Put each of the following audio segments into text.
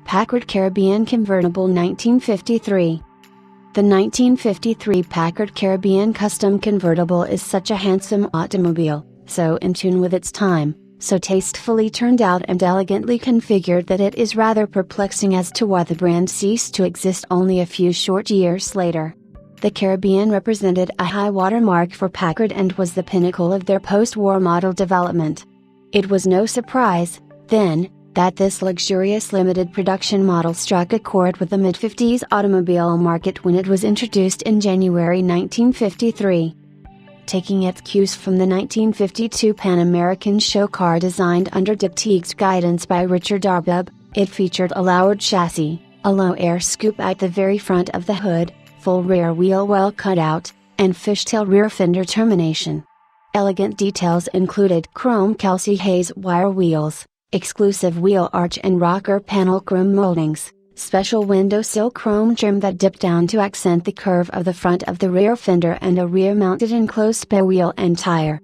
Packard Caribbean Convertible 1953. The 1953 Packard Caribbean Custom Convertible is such a handsome automobile, so in tune with its time, so tastefully turned out and elegantly configured that it is rather perplexing as to why the brand ceased to exist only a few short years later. The Caribbean represented a high watermark for Packard and was the pinnacle of their post-war model development. It was no surprise, then, that this luxurious limited production model struck a chord with the mid-50s automobile market when it was introduced in January 1953. Taking its cues from the 1952 Pan American show car designed under Dick Teague's guidance by Richard Arbub, it featured a lowered chassis, a low air scoop at the very front of the hood, full rear wheel well cut out, and fishtail rear fender termination. Elegant details included chrome Kelsey Hayes wire wheels, exclusive wheel arch and rocker panel chrome moldings, special windowsill chrome trim that dipped down to accent the curve of the front of the rear fender, and a rear-mounted enclosed spare wheel and tire.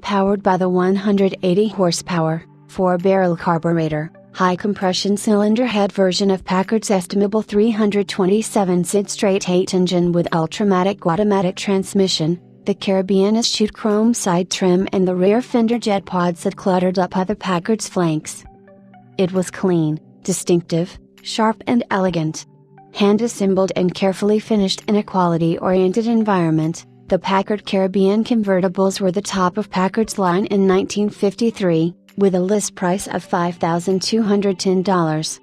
Powered by the 180 horsepower, 4-barrel carburetor, high-compression cylinder head version of Packard's estimable 327-cc straight-8 engine with Ultramatic automatic transmission, the Caribbean eschewed chrome side trim and the rear fender jet pods that cluttered up other Packard's flanks. It was clean, distinctive, sharp and elegant. Hand-assembled and carefully finished in a quality-oriented environment, the Packard Caribbean convertibles were the top of Packard's line in 1953, with a list price of $5,210.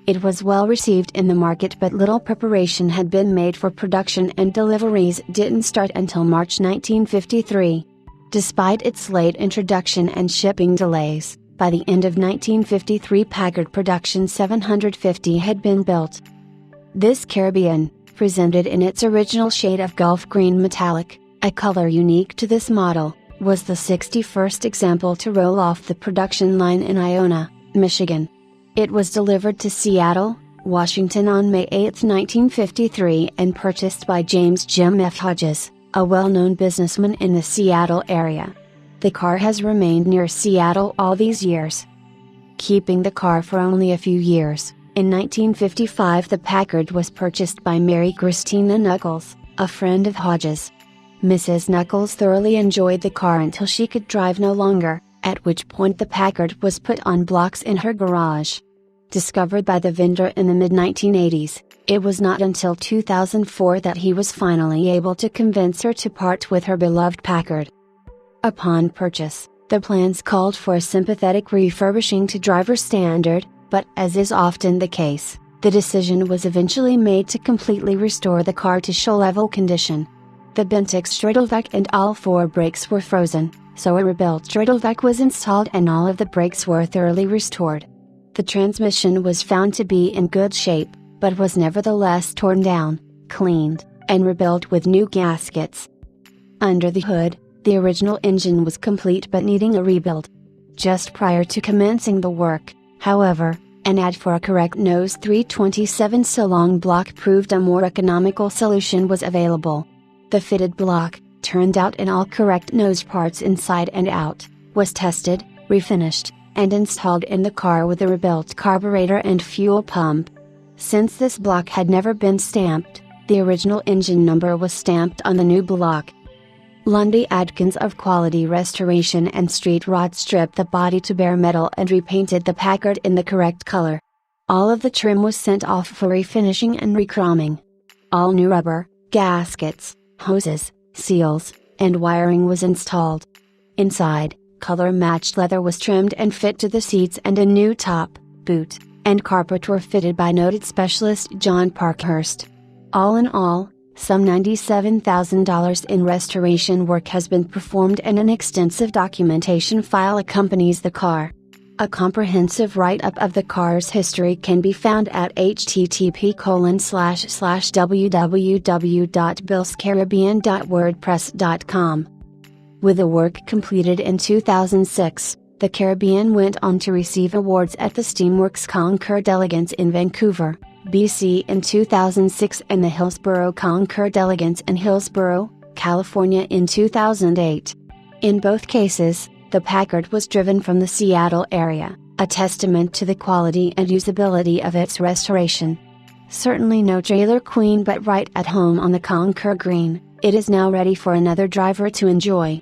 It was well received in the market, but little preparation had been made for production and deliveries didn't start until March 1953. Despite its late introduction and shipping delays, by the end of 1953 Packard production 750 had been built. This Caribbean, presented in its original shade of Gulf Green Metallic, a color unique to this model, was the 61st example to roll off the production line in Iona, Michigan. It was delivered to Seattle, Washington on May 8, 1953 and purchased by James Jim F. Hodges, a well-known businessman in the Seattle area. The car has remained near Seattle all these years. Keeping the car for only a few years, in 1955 the Packard was purchased by Mary Christina Knuckles, a friend of Hodges. Mrs. Knuckles thoroughly enjoyed the car until she could drive no longer, at which point the Packard was put on blocks in her garage. Discovered by the vendor in the mid-1980s, it was not until 2004 that he was finally able to convince her to part with her beloved Packard. Upon purchase, the plans called for a sympathetic refurbishing to driver standard, but as is often the case, the decision was eventually made to completely restore the car to show-level condition. The Bentix straddleback and all 4 brakes were frozen, so a rebuilt straddleback was installed and all of the brakes were thoroughly restored. The transmission was found to be in good shape, but was nevertheless torn down, cleaned, and rebuilt with new gaskets. Under the hood, the original engine was complete but needing a rebuild. Just prior to commencing the work, however, an ad for a correct nose 327 so long block proved a more economical solution was available. The fitted block, turned out in all correct nose parts inside and out, was tested, refinished, and installed in the car with a rebuilt carburetor and fuel pump. Since this block had never been stamped, the original engine number was stamped on the new block. Lundy Adkins of Quality Restoration and Street Rod stripped the body to bare metal and repainted the Packard in the correct color. All of the trim was sent off for refinishing and rechroming. All new rubber, gaskets, hoses, seals, and wiring was installed. Inside, color-matched leather was trimmed and fit to the seats, and a new top, boot, and carpet were fitted by noted specialist John Parkhurst. All in all, some $97,000 in restoration work has been performed and an extensive documentation file accompanies the car. A comprehensive write-up of the car's history can be found at http://www.billscaribbean.wordpress.com. With the work completed in 2006, the Caribbean went on to receive awards at the Steamworks Concours Elegance in Vancouver, BC in 2006 and the Hillsborough Concours Elegance in Hillsborough, California in 2008. In both cases, the Packard was driven from the Seattle area, a testament to the quality and usability of its restoration. Certainly no trailer queen but right at home on the Conquer Green, it is now ready for another driver to enjoy.